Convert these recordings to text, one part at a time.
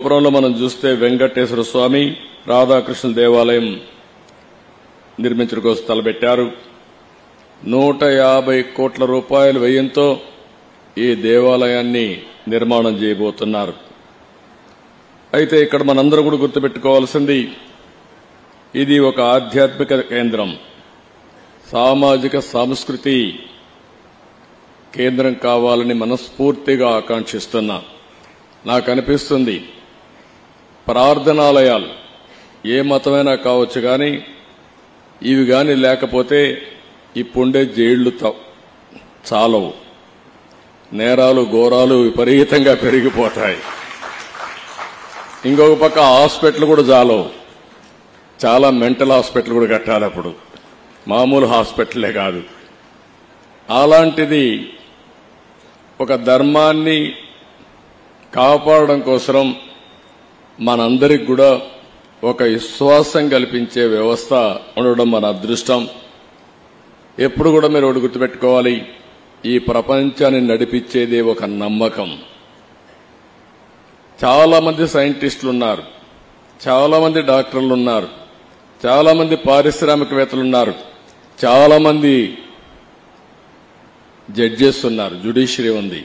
అనంతపురంలో మనం చూస్తే వెంకటేశ్వర స్వామి రాధాకృష్ణ దేవాలయం నిర్మించడం కోసం తలపెట్టారు. 150 కోట్ల రూపాయల వ్యయంతో ఈ దేవాలయాన్ని నిర్మాణం చేయబోతున్నారు. అయితే ఇక్కడ మనందరూ కూడా గుర్తుపెట్టుకోవాల్సింది, ఇది ఒక ఆధ్యాత్మిక కేంద్రం, సామాజిక సాంస్కృతి కేంద్రం కావాలని మనస్ఫూర్తిగా ఆకాంక్షిస్తున్నా. నాకు అనిపిస్తుంది, ప్రార్థనాలయాలు ఏ మతమైనా కావచ్చు కానీ ఇవి కానీ లేకపోతే ఇప్పుండే జైళ్లు చాలవు, నేరాలు ఘోరాలు విపరీతంగా పెరిగిపోతాయి. ఇంకొక పక్క హాస్పిటల్ కూడా చాలవు, చాలా మెంటల్ హాస్పిటల్ కూడా కట్టాలి అప్పుడు, మామూలు హాస్పిటలే కాదు. అలాంటిది ఒక ధర్మాన్ని కాపాడడం కోసం మనందరికి కూడా ఒక విశ్వాసం కల్పించే వ్యవస్థ ఉండడం మన అదృష్టం. ఎప్పుడు కూడా మీరు ఒకటి గుర్తుపెట్టుకోవాలి, ఈ ప్రపంచాన్ని నడిపించేది ఒక నమ్మకం. చాలా మంది సైంటిస్టులు ఉన్నారు, చాలా మంది డాక్టర్లు ఉన్నారు, చాలా మంది పారిశ్రామికవేత్తలు ఉన్నారు, చాలా మంది జడ్జెస్ ఉన్నారు, జ్యుడిషియరీ ఉంది.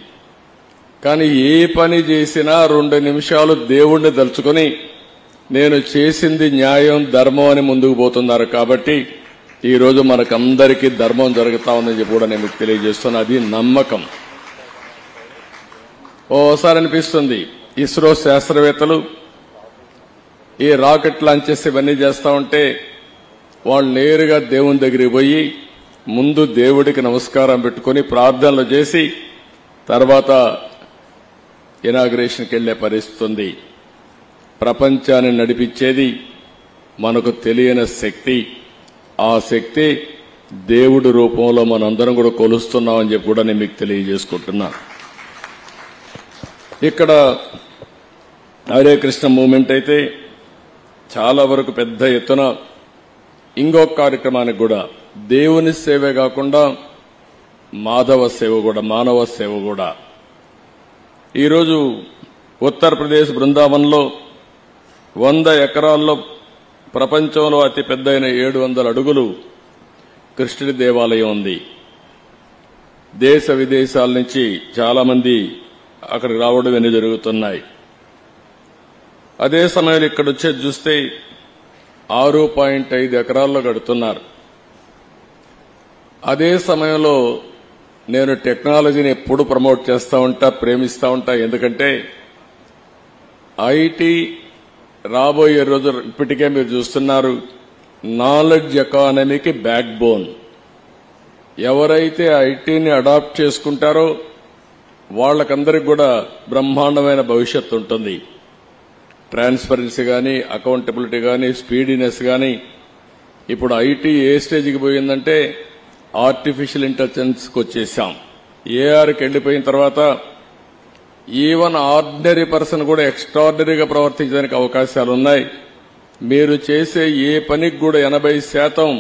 కానీ ఏ పని చేసినా 2 నిమిషాలు దేవుణ్ణి తలుచుకొని నేను చేసింది న్యాయం ధర్మం అని ముందుకు పోతున్నారు. కాబట్టి ఈ రోజు మనకందరికీ ధర్మం జరుగుతా ఉందని చెప్పి కూడా నేను మీకు తెలియజేస్తున్నా. అది నమ్మకం. ఓసారి అనిపిస్తుంది, ఇస్రో శాస్త్రవేత్తలు ఈ రాకెట్ లాంచెస్ ఇవన్నీ చేస్తా ఉంటే వాళ్ళు నేరుగా దేవుని దగ్గరికి పోయి ముందు దేవుడికి నమస్కారం పెట్టుకుని ప్రార్థనలు చేసి తర్వాత ఇనాగ్రేషన్కి వెళ్లే పరిస్థితి ఉంది. ప్రపంచాన్ని నడిపించేది మనకు తెలియని శక్తి. ఆ శక్తి దేవుడి రూపంలో మనందరం కూడా కొలుస్తున్నామని చెప్పి కూడా నేను మీకు తెలియజేసుకుంటున్నా. ఇక్కడ హరే కృష్ణ మూవ్మెంట్ అయితే చాలా వరకు పెద్ద ఎత్తున ఇంకొక కార్యక్రమానికి కూడా దేవుని సేవే కాకుండా మాధవ సేవ కూడా, మానవ సేవ కూడా. ఈరోజు ఉత్తరప్రదేశ్ బృందావన్లో 100 ఎకరాల్లో ప్రపంచంలో అతి పెద్దయిన 700 అడుగులు కృష్ణుడి దేవాలయం ఉంది. దేశ విదేశాల నుంచి చాలా మంది అక్కడికి రావడం అన్నీ జరుగుతున్నాయి. అదే సమయంలో ఇక్కడ వచ్చేది చూస్తే 6.5 ఎకరాల్లో కడుతున్నారు. అదే సమయంలో నేను టెక్నాలజీని ఎప్పుడు ప్రమోట్ చేస్తూ ఉంటా, ప్రేమిస్తూ ఉంటా. ఎందుకంటే ఐటీ రాబోయే రోజు ఇప్పటికే మీరు చూస్తున్నారు, నాలెడ్జ్ ఎకానమీకి బ్యాక్ బోన్. ఎవరైతే ఐటీని అడాప్ట్ చేసుకుంటారో వాళ్ళకందరికి కూడా బ్రహ్మాండమైన భవిష్యత్తు ఉంటుంది. ట్రాన్స్పరెన్సీ కానీ, అకౌంటబిలిటీ కానీ, స్పీడీనెస్ కానీ. ఇప్పుడు ఐటీ ఏ స్టేజ్కి పోయిందంటే ఆర్టిఫిషియల్ ఇంటెలిజెన్స్కి వచ్చేసాం. ఏఆర్కి వెళ్లిపోయిన తర్వాత ఈవెన్ ఆర్డినరీ పర్సన్ కూడా ఎక్స్ట్రాడినరీగా ప్రవర్తించడానికి అవకాశాలు ఉన్నాయి. మీరు చేసే ఏ పనికి కూడా 80%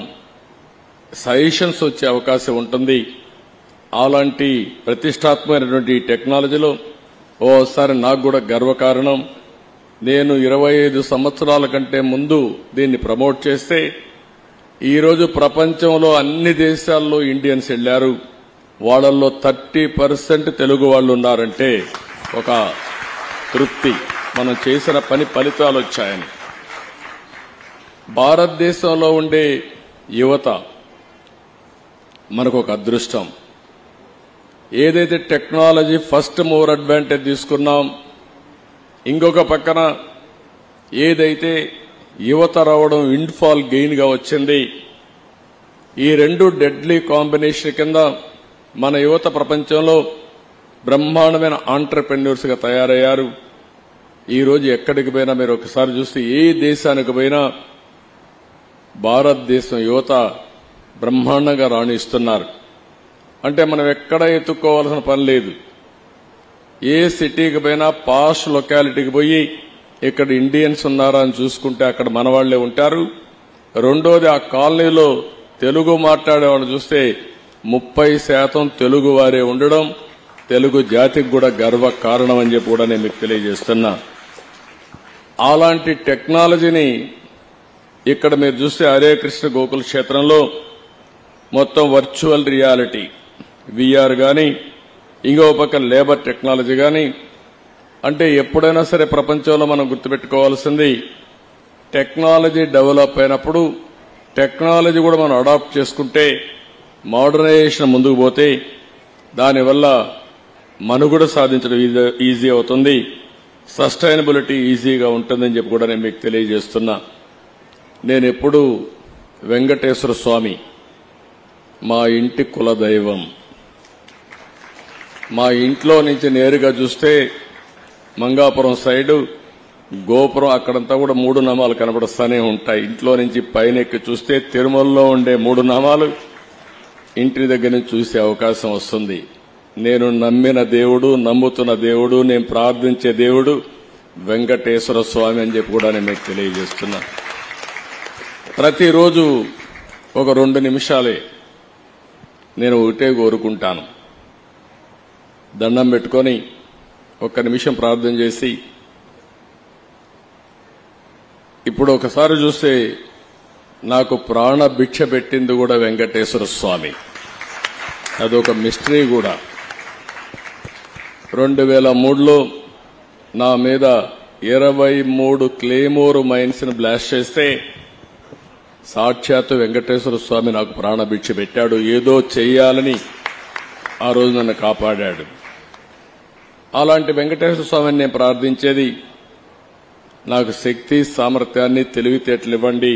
సజెషన్స్ వచ్చే అవకాశం ఉంటుంది. అలాంటి ప్రతిష్టాత్మకమైనటువంటి టెక్నాలజీలో ఓసారి నాకు కూడా గర్వకారణం. నేను 25 సంవత్సరాల కంటే ముందు దీన్ని ప్రమోట్ చేస్తే ఈరోజు ప్రపంచంలో అన్ని దేశాల్లో ఇండియన్స్ వెళ్లారు. వాళ్ళల్లో 30% తెలుగు వాళ్ళు ఉన్నారంటే ఒక తృప్తి, మనం చేసిన పని ఫలితాలు వచ్చాయని. భారతదేశంలో ఉండే యువత మనకు ఒక అదృష్టం. ఏదైతే టెక్నాలజీ ఫస్ట్ మూవర్ అడ్వాంటేజ్ తీసుకున్నాం, ఇంకొక పక్కన ఏదైతే యువత రావడం విండ్ఫాల్ గెయిన్ గా వచ్చింది, ఈ 2 డెడ్లీ కాంబినేషన్ కింద మన యువత ప్రపంచంలో బ్రహ్మాండమైన ఆంటర్ప్రెన్యూర్స్ గా తయారయ్యారు. ఈ రోజు ఎక్కడికి పోయినా మీరు ఒకసారి చూస్తే ఏ దేశానికి పోయినా భారతదేశం యువత బ్రహ్మాండంగా రాణిస్తున్నారు. అంటే మనం ఎక్కడ ఎత్తుక్కోవాల్సిన పని లేదు. ఏ సిటీకి పోయినా పాష్ లొకాలిటీకి పోయి ఇక్కడ ఇండియన్స్ ఉన్నారా అని చూసుకుంటే అక్కడ మన వాళ్లే ఉంటారు. రెండోది, ఆ కాలనీలో తెలుగు మాట్లాడే వాళ్ళు చూస్తే 30% తెలుగు వారే ఉండడం తెలుగు జాతికి కూడా గర్వ కారణం అని చెప్పి కూడా నేను మీకు తెలియజేస్తున్నా. అలాంటి టెక్నాలజీని ఇక్కడ మీరు చూస్తే హరే కృష్ణ గోకుల క్షేత్రంలో మొత్తం వర్చువల్ రియాలిటీ విఆర్ గాని ఇంకో పక్క లేబర్ టెక్నాలజీ గాని అంటే ఎప్పుడైనా సరే ప్రపంచంలో మనం గుర్తుపెట్టుకోవాల్సింది టెక్నాలజీ డెవలప్ అయినప్పుడు టెక్నాలజీ కూడా మనం అడాప్ట్ చేసుకుంటే మోడర్నైజేషన్ ముందుకు పోతే దానివల్ల మనుగడ సాధించడం ఈజీ అవుతుంది, సస్టైనబిలిటీ ఈజీగా ఉంటుందని చెప్పి కూడా నేను మీకు తెలియజేస్తున్నా. నేను ఎప్పుడూ వెంకటేశ్వర స్వామి మా ఇంటి కులదైవం. మా ఇంట్లో నుంచి నేరుగా చూస్తే మంగాపురం సైడు గోపురం అక్కడంతా కూడా 3 నామాలు కనబడుస్తూనే ఉంటాయి. ఇంట్లో నుంచి పైన ఎక్కి చూస్తే తిరుమలలో ఉండే 3 నామాలు ఇంటి దగ్గర నుంచి చూసే అవకాశం వస్తుంది. నేను నమ్మిన దేవుడు, నమ్ముతున్న దేవుడు, నేను ప్రార్థించే దేవుడు వెంకటేశ్వర స్వామి అని చెప్పి కూడా నేను మీకు తెలియజేస్తున్నా. ప్రతిరోజు ఒక 2 నిమిషాలే నేను ఒకటే కోరుకుంటాను, దండం పెట్టుకొని 1 నిమిషం ప్రార్థన చేసి ఇప్పుడు ఒకసారి చూస్తే నాకు ప్రాణ భిక్ష పెట్టింది కూడా వెంకటేశ్వర స్వామి. అదొక మిస్టరీ కూడా. 2003లో నా మీద 23 క్లేమోర్ మైన్స్ ని బ్లాస్ట్ చేస్తే సాక్షాత్తు వెంకటేశ్వర స్వామి నాకు ప్రాణభిక్ష పెట్టాడు. ఏదో చెయ్యాలని ఆ రోజు నన్ను కాపాడాడు. అలాంటి వెంకటేశ్వర స్వామిని నేను ప్రార్థించేది నాకు శక్తి, సామర్థ్యాన్ని, తెలివితేటలు ఇవ్వండి,